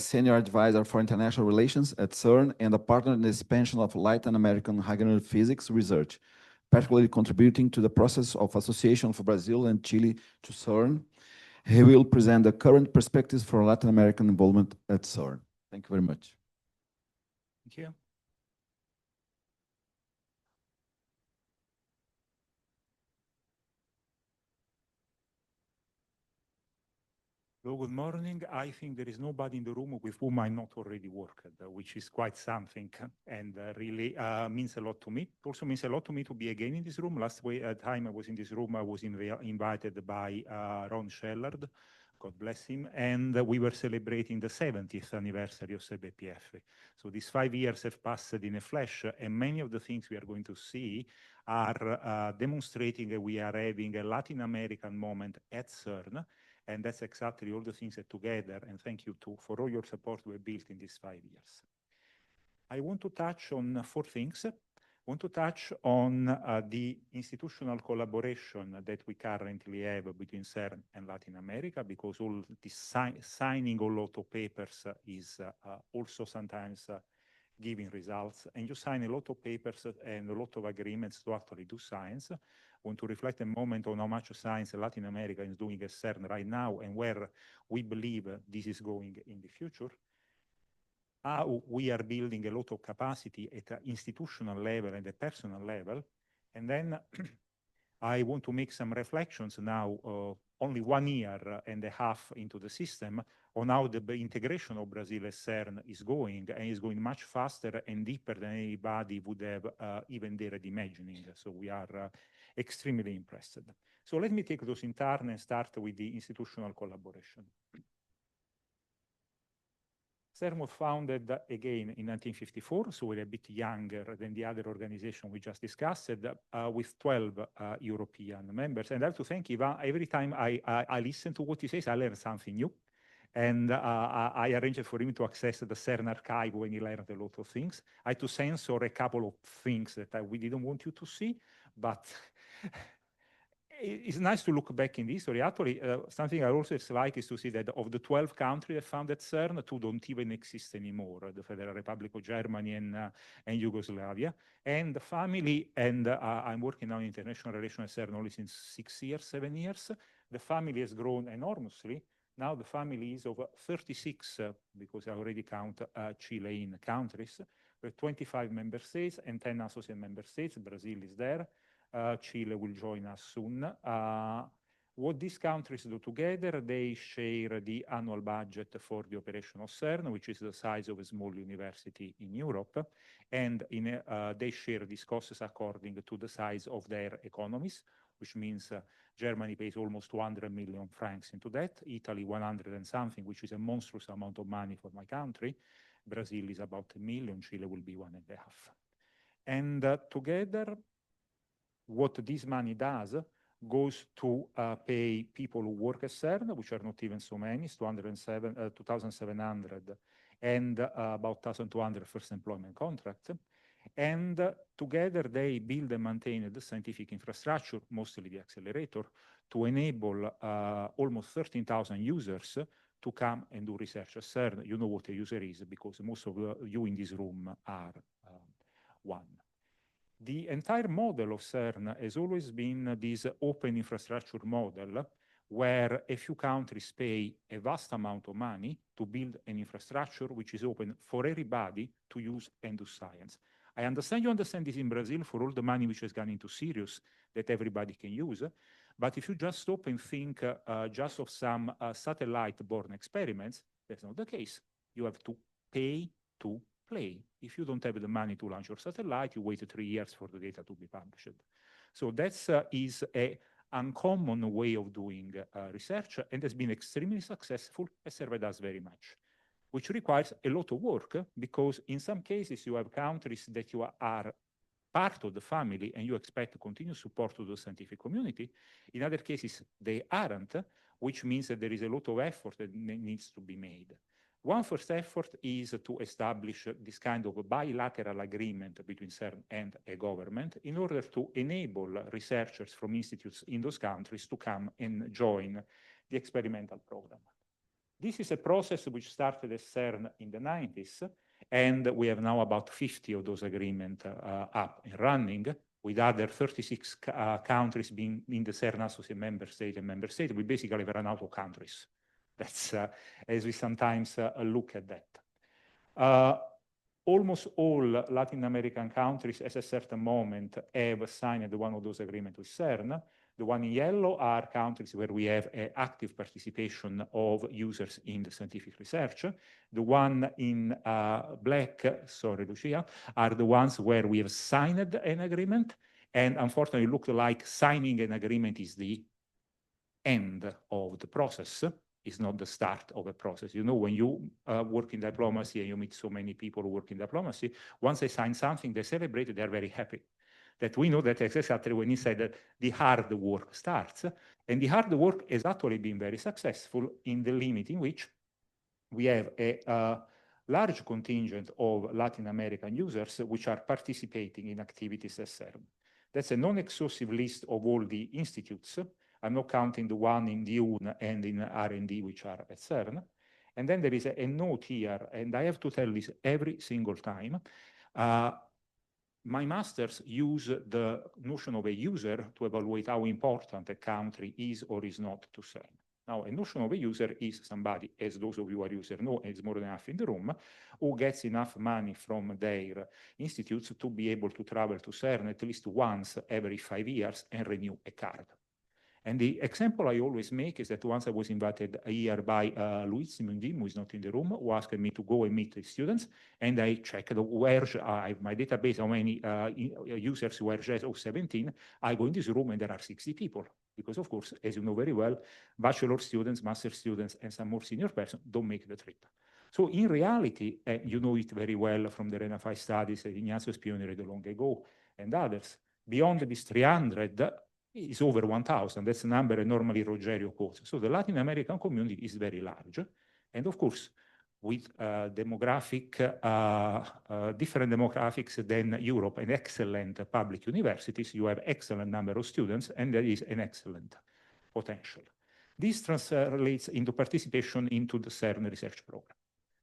Senior Advisor for International Relations at CERN and a partner in the expansion of Latin American high-energy physics research, particularly contributing to the process of association for Brazil and Chile to CERN. He will present the current perspectives for Latin American involvement at CERN. Thank you very much. Thank you. Well, good morning. I think there is nobody in the room with whom I not already worked, which is quite something, and really means a lot to me. It also means a lot to me to be again in this room. Last time I was in this room, I was invited by Ron Shellard, God bless him, and we were celebrating the 70th anniversary of SEBPF. So these 5 years have passed in a flash, and many of the things we are going to see are demonstrating that we are having a Latin American moment at CERN. And that's exactly all the things that together, and thank you too for all your support we built in these 5 years. I want to touch on 4 things. I want to touch on the institutional collaboration that we currently have between CERN and Latin America, because all this signing a lot of papers is also sometimes giving results. And you sign a lot of papers and a lot of agreements to actually do science. I want to reflect a moment on how much science Latin America is doing at CERN right now and where we believe this is going in the future. How we are building a lot of capacity at an institutional level and a personal level. And then I want to make some reflections now, only 1 year and a half into the system, on how the integration of Brazil at CERN is going, and is going much faster and deeper than anybody would have even dared imagining. So we are extremely impressed. So let me take those in turn and start with the institutional collaboration. CERN was founded again in 1954, so we're a bit younger than the other organization we just discussed, with 12 European members. And I have to thank Ivan. Every time I listen to what he says, I learn something new. And I arranged for him to access the CERN archive when he learned a lot of things. I had to censor a couple of things that we didn't want you to see, but it's nice to look back in history. Actually, something I also like is to see that of the 12 countries that founded CERN, 2 don't even exist anymore, the Federal Republic of Germany and Yugoslavia. And the family, and I'm working now in international relations at CERN only since 6 years, 7 years. The family has grown enormously. Now the family is of 36, because I already count Chilean countries, with 25 member states and 10 associate member states. Brazil is there. Chile will join us soon. What these countries do together, they share the annual budget for the operation of CERN, which is the size of a small university in Europe. And they share these costs according to the size of their economies, which means Germany pays almost 200 million francs into that, Italy 100 and something, which is a monstrous amount of money for my country. Brazil is about 1 million, Chile will be 1.5. And together, what this money does goes to pay people who work at CERN, which are not even so many, 2,700, and about 1,200 first employment contracts. And together they build and maintain the scientific infrastructure, mostly the accelerator, to enable almost 13,000 users to come and do research at CERN. You know what a user is, because most of you in this room are one. The entire model of CERN has always been this open infrastructure model, where a few countries pay a vast amount of money to build an infrastructure which is open for everybody to use and do science. I understand you understand this in Brazil for all the money which has gone into Sirius that everybody can use. But if you just stop and think just of some satellite-borne experiments, that's not the case. You have to pay to play. If you don't have the money to launch your satellite, you wait 3 years for the data to be published. So that is an uncommon way of doing research, and has been extremely successful, and served us very much, which requires a lot of work, because in some cases you have countries that you are part of the family and you expect continuous support to the scientific community. In other cases, they aren't, which means that there is a lot of effort that needs to be made. One first effort is to establish this kind of a bilateral agreement between CERN and a government in order to enable researchers from institutes in those countries to come and join the experimental program. This is a process which started at CERN in the 90s, and we have now about 50 of those agreements up and running, with other 36 countries being in the CERN associate member state and member state. We basically have run out of countries. That's as we sometimes look at that. Almost all Latin American countries at a certain moment have signed one of those agreements with CERN. The one in yellow are countries where we have active participation of users in the scientific research. The one in black, sorry, Lucia, are the ones where we have signed an agreement. And unfortunately, it looked like signing an agreement is the end of the process. It's not the start of a process. You know, when you work in diplomacy and you meet so many people who work in diplomacy, once they sign something, they celebrate, they're very happy. That we know that exactly when he said that the hard work starts. And the hard work has actually been very successful in the limit in which we have a large contingent of Latin American users which are participating in activities at CERN. That's a non-exhaustive list of all the institutes. I'm not counting the one in Dune and in R&D which are at CERN. And then there is a note here, and I have to tell this every single time. My masters use the notion of a user to evaluate how important a country is or is not to CERN. Now, a notion of a user is somebody, as those of you who are users know, and it's more than enough in the room, who gets enough money from their institutes to be able to travel to CERN at least once every 5 years and renew a card. And the example I always make is that once I was invited here by Luis Simondim, who is not in the room, who asked me to go and meet the students, and I checked where I have my database, how many users were just 17. I go in this room and there are 60 people. Because of course, as you know very well, bachelor students, master students, and some more senior person don't make the trip. So in reality, you know it very well from the RENA5 studies, Ignazio Spioneri long ago, and others, beyond this 300, is over 1,000. That's the number normally Rogerio quotes. So the Latin American community is very large. And of course, with different demographics than Europe and excellent public universities, you have excellent number of students, and there is an excellent potential. This translates into participation into the CERN research program.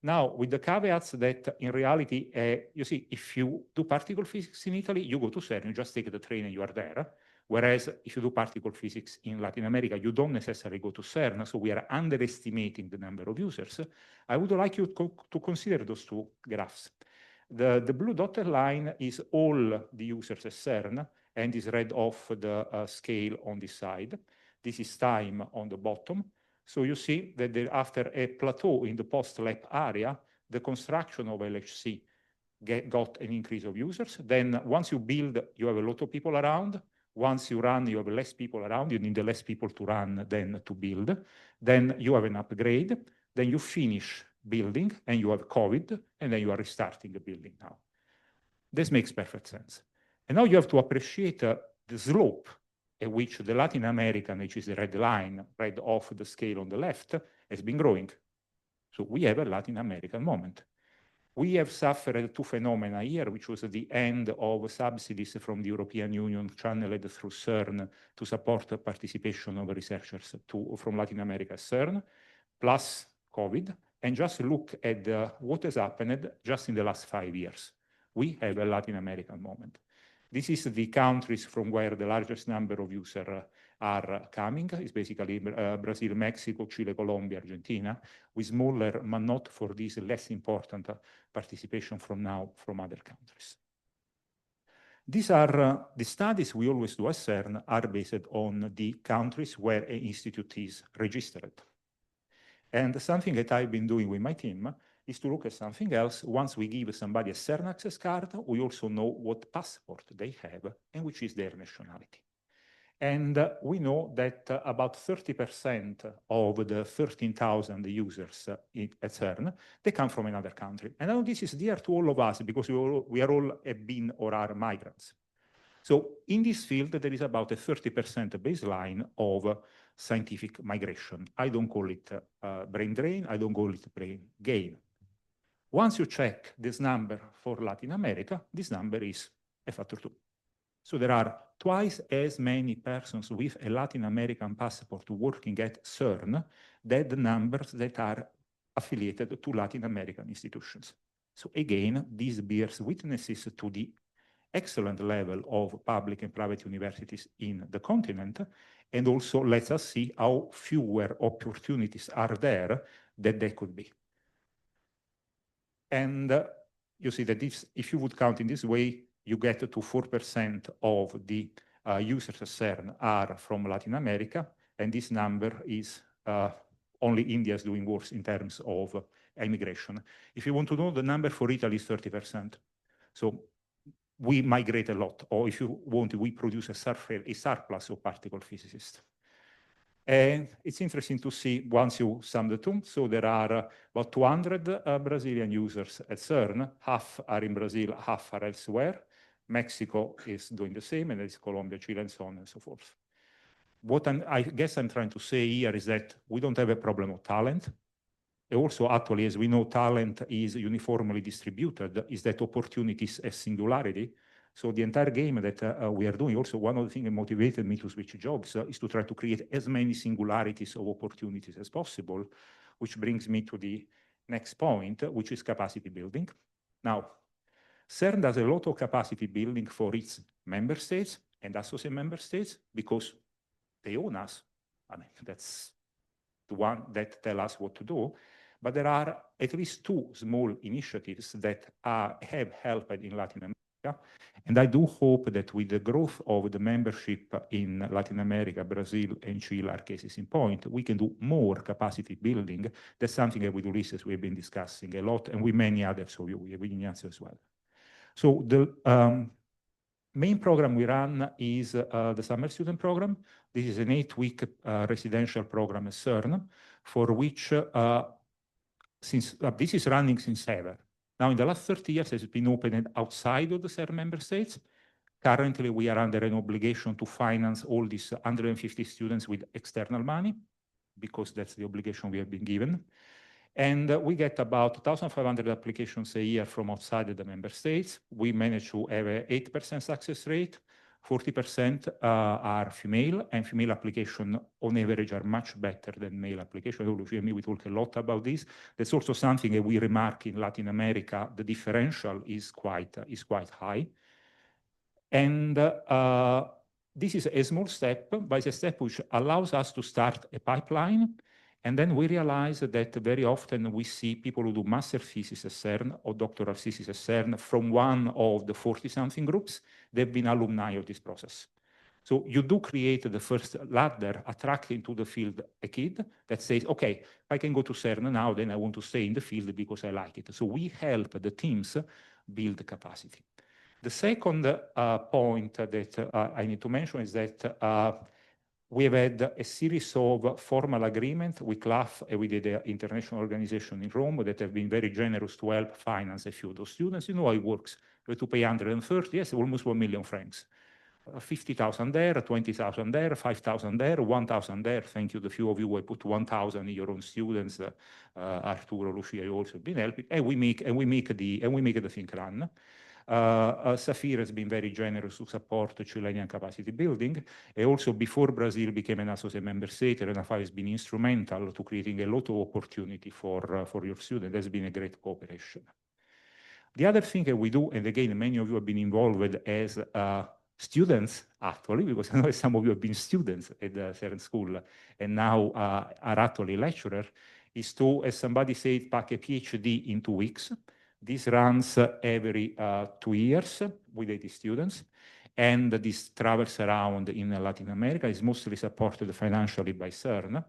Now, with the caveats that in reality, you see, if you do particle physics in Italy, you go to CERN, you just take the train and you are there. Whereas if you do particle physics in Latin America, you don't necessarily go to CERN, so we are underestimating the number of users. I would like you to consider those two graphs. The blue dotted line is all the users at CERN and is read off the scale on this side. This is time on the bottom. So you see that after a plateau in the post-lab area, the construction of LHC got an increase of users. Then once you build, you have a lot of people around. Once you run, you have less people around. You need less people to run than to build. Then you have an upgrade. Then you finish building, and you have COVID, and then you are restarting the building now. This makes perfect sense. And now you have to appreciate the slope at which the Latin American, which is the red line, read off the scale on the left, has been growing. So we have a Latin American moment. We have suffered two phenomena here, which was the end of subsidies from the European Union channeled through CERN to support the participation of researchers from Latin America CERN, plus COVID. And just look at what has happened just in the last 5 years. We have a Latin American moment. This is the countries from where the largest number of users are coming. It's basically Brazil, Mexico, Chile, Colombia, Argentina, with smaller, but not for this less important participation from other countries. These are the studies we always do at CERN are based on the countries where an institute is registered. And something that I've been doing with my team is to look at something else. Once we give somebody a CERN access card, we also know what passport they have and which is their nationality. And we know that about 30% of the 13,000 users at CERN, they come from another country. And now this is dear to all of us because we are all have been or are migrants. So in this field, there is about a 30% baseline of scientific migration. I don't call it brain drain. I don't call it brain gain. Once you check this number for Latin America, this number is a factor 2. So there are twice as many persons with a Latin American passport working at CERN than the numbers that are affiliated to Latin American institutions. So again, this bears witnesses to the excellent level of public and private universities in the continent, and also lets us see how fewer opportunities are there that there could be. And you see that if you would count in this way, you get to 4% of the users at CERN are from Latin America, and this number is only India is doing worse in terms of immigration. If you want to know, the number for Italy is 30%. So we migrate a lot, or if you want, we produce a surplus of particle physicists. And it's interesting to see once you sum the two. So there are about 200 Brazilian users at CERN. Half are in Brazil, half are elsewhere. Mexico is doing the same, and there's Colombia, Chile, and so on and so forth. What I guess I'm trying to say here is that we don't have a problem of talent. Also, actually, as we know, talent is uniformly distributed, is that opportunities as singularity. So the entire game that we are doing, also one of the things that motivated me to switch jobs is to try to create as many singularities of opportunities as possible, which brings me to the next point, which is capacity building. Now, CERN does a lot of capacity building for its member states and associate member states because they own us. I mean, that's the one that tell us what to do. But there are at least two small initiatives that have helped in Latin America. And I do hope that with the growth of the membership in Latin America, Brazil, and Chile are cases in point, we can do more capacity building. That's something that with Ulysses we've been discussing a lot, and with many others of you, with Ignacio as well. So the main program we run is the summer student program. This is an 8-week residential program at CERN, for which this is running since ever. Now, in the last 30 years, it's been opened outside of the CERN member states. Currently, we are under an obligation to finance all these 150 students with external money, because that's the obligation we have been given. And we get about 1,500 applications a year from outside of the member states. We manage to have an 8% success rate. 40% are female, and female applications on average are much better than male applications. We talk a lot about this. That's also something that we remark in Latin America. The differential is quite high. And this is a small step, but it's a step which allows us to start a pipeline. And then we realize that very often we see people who do master thesis at CERN or doctoral thesis at CERN from one of the 40-something groups. They've been alumni of this process. So you do create the first ladder, attracting to the field a kid that says, okay, if I can go to CERN now, then I want to stay in the field because I like it. So we help the teams build capacity. The second point that I need to mention is that we have had a series of formal agreements with CLAF and with the international organization in Rome that have been very generous to help finance a few of those students. You know how it works. You have to pay 130, yes, almost 1 million francs. 50,000 there, 20,000 there, 5,000 there, 1,000 there. Thank you, the few of you who put 1,000 in your own students. Arturo, Lucia, you also have been helping, and we make the thing run. Safir has been very generous to support Chilean capacity building. And also, before Brazil became an associate member state, RENAFI has been instrumental to creating a lot of opportunity for your students. There's been a great cooperation. The other thing that we do, and again, many of you have been involved as students, actually, because I know some of you have been students at the CERN school and now are actually lecturers, is to, as somebody said, pack a PhD in 2 weeks. This runs every 2 years with 80 students, and this travels around in Latin America. It's mostly supported financially by CERN.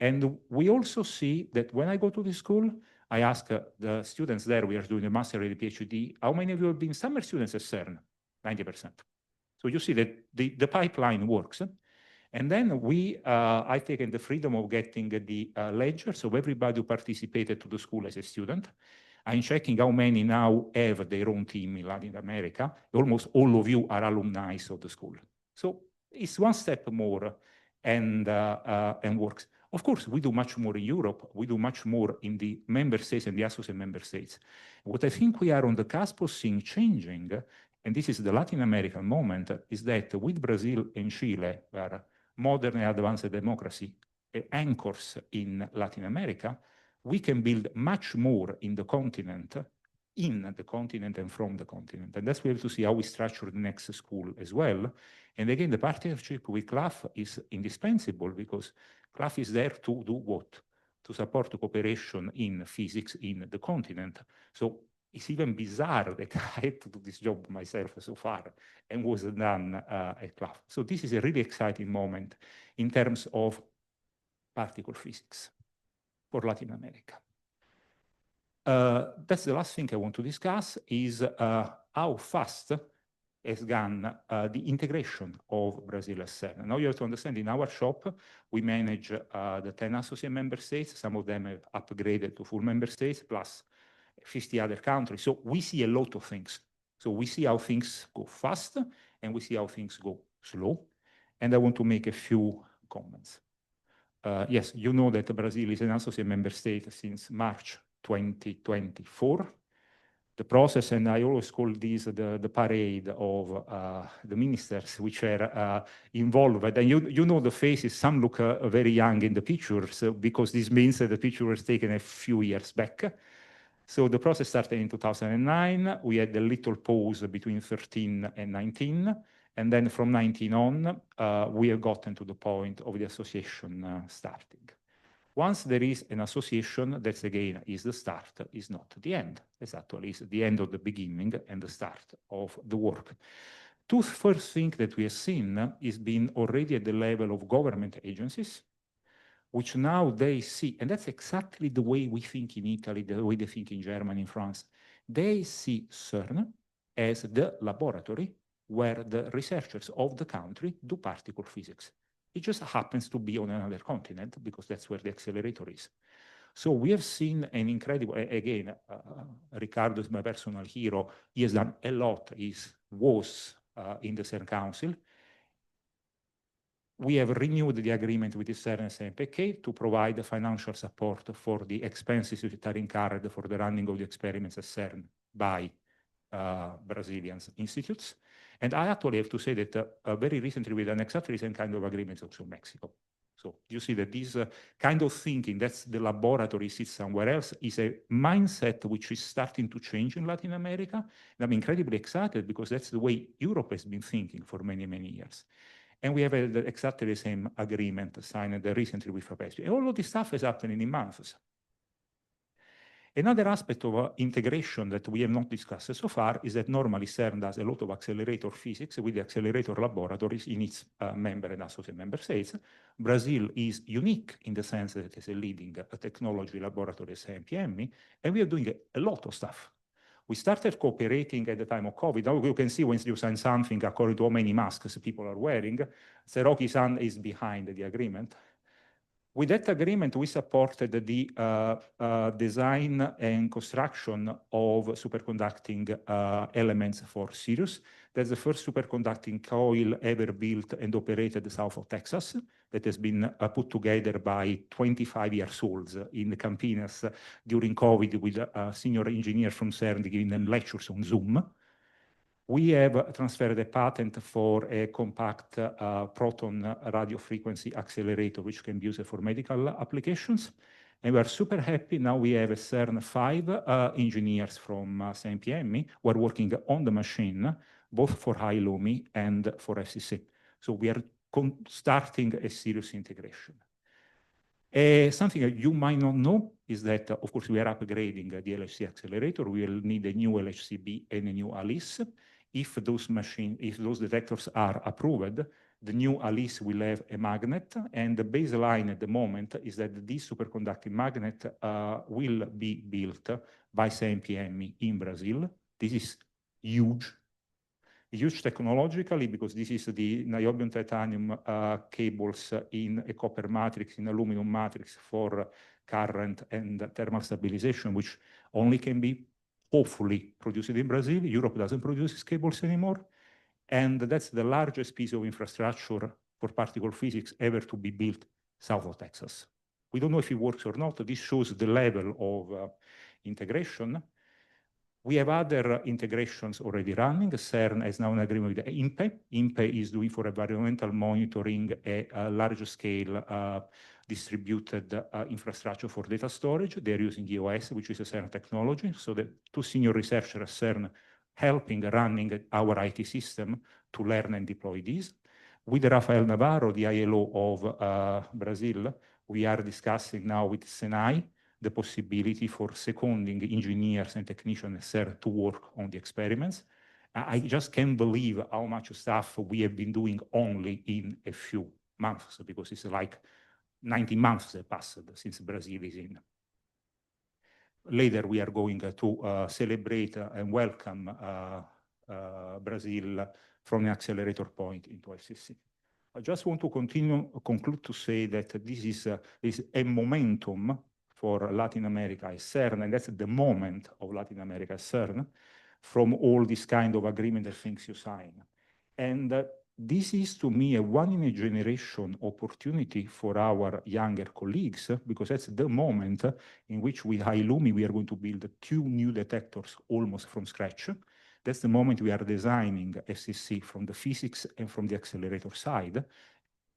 And we also see that when I go to the school, I ask the students there, we are doing a master and a PhD, how many of you have been summer students at CERN? 90%. So you see that the pipeline works. And then I've taken the freedom of getting the ledgers of everybody who participated to the school as a student. I'm checking how many now have their own team in Latin America. Almost all of you are alumni of the school. So it's one step more and works. Of course, we do much more in Europe. We do much more in the member states and the associate member states. What I think we are on the cusp of seeing changing and this is the Latin American moment, is that with Brazil and Chile, where modern and advanced democracy anchors in Latin America, we can build much more in the continent and from the continent. And that's we have to see how we structure the next school as well. And again, the partnership with CLAF is indispensable because CLAF is there to do what? To support cooperation in physics in the continent. So it's even bizarre that I had to do this job myself so far and was done at CLAF. So this is a really exciting moment in terms of particle physics for Latin America. That's the last thing I want to discuss is how fast has gone the integration of Brazil as CERN. Now you have to understand in our shop, we manage the 10 associate member states. Some of them have upgraded to full member states, plus 50 other countries. So we see a lot of things. So we see how things go fast and we see how things go slow. And I want to make a few comments. Yes, you know that Brazil is an associate member state since March 2024. The process, and I always call this the parade of the ministers which are involved. And you know the faces, some look very young in the pictures because this means that the picture was taken a few years back. So the process started in 2009. We had a little pause between 13 and 19. And then from 19 on, we have gotten to the point of the association starting. Once there is an association, that's again is the start, is not the end. It's actually is the end of the beginning and the start of the work. Two first things that we have seen is being already at the level of government agencies, which now they see, and that's exactly the way we think in Italy, the way they think in Germany, in France. They see CERN as the laboratory where the researchers of the country do particle physics. It just happens to be on another continent because that's where the accelerator is. So we have seen an incredible, again, Ricardo is my personal hero. He has done a lot, was in the CERN Council. We have renewed the agreement with the CERN SMPK to provide the financial support for the expenses that are incurred for the running of the experiments at CERN by Brazilian institutes. And I actually have to say that very recently we done exactly the same kind of agreements also in Mexico. So you see that this kind of thinking, that's the laboratory sits somewhere else, is a mindset which is starting to change in Latin America. And I'm incredibly excited because that's the way Europe has been thinking for many, many years. And we have exactly the same agreement signed recently with Apresentação. And all of this stuff is happening in months. Another aspect of integration that we have not discussed so far is that normally CERN does a lot of accelerator physics with the accelerator laboratories in its member and associate member states. Brazil is unique in the sense that it is a leading technology laboratory as MPM, and we are doing a lot of stuff. We started cooperating at the time of COVID. Now you can see when you sign something according to how many masks people are wearing. Seroki-san is behind the agreement. With that agreement, we supported the design and construction of superconducting elements for Sirius. That's the first superconducting coil ever built and operated south of Texas that has been put together by 25-year-olds in Campinas during COVID with a senior engineer from CERN giving them lectures on Zoom. We have transferred a patent for a compact proton radio frequency accelerator, which can be used for medical applications. And we are super happy. Now we have a CERN 5 engineers from CMPM who are working on the machine, both for high LUMI and for FCC. So we are starting a serious integration. Something that you might not know is that, of course, we are upgrading the LHC accelerator. We will need a new LHCb and a new ALICE. If those detectors are approved, the new ALICE will have a magnet, and the baseline at the moment is that this superconducting magnet will be built by CMPM in Brazil. This is huge technologically because this is the niobium titanium cables in a copper matrix, in aluminum matrix for current and thermal stabilization, which only can be hopefully produced in Brazil. Europe doesn't produce these cables anymore. And that's the largest piece of infrastructure for particle physics ever to be built south of Texas. We don't know if it works or not. This shows the level of integration. We have other integrations already running. CERN has now an agreement with INPE. INPE is doing for environmental monitoring a large-scale distributed infrastructure for data storage. They're using EOS, which is a CERN technology. So the two senior researchers at CERN helping running our IT system to learn and deploy these. With Rafael Navarro, the ILO of Brazil, we are discussing now with SENAI the possibility for seconding engineers and technicians at CERN to work on the experiments. I just can't believe how much stuff we have been doing only in a few months, because it's like 90 months that passed since Brazil is in. Later, we are going to celebrate and welcome Brazil from the accelerator point into LCC. I just want to conclude to say that this is a momentum for Latin America at CERN, and that's the moment of Latin America at CERN, from all this kind of agreement and things you sign. And this is, to me, a one-in-a-generation opportunity for our younger colleagues, because that's the moment in which with HI-LUMI we are going to build 2 new detectors almost from scratch. That's the moment we are designing FCC from the physics and from the accelerator side.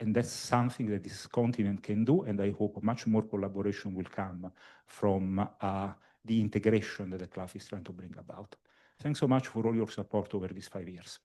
And that's something that this continent can do, and I hope much more collaboration will come from the integration that the CLAF is trying to bring about. Thanks so much for all your support over these 5 years.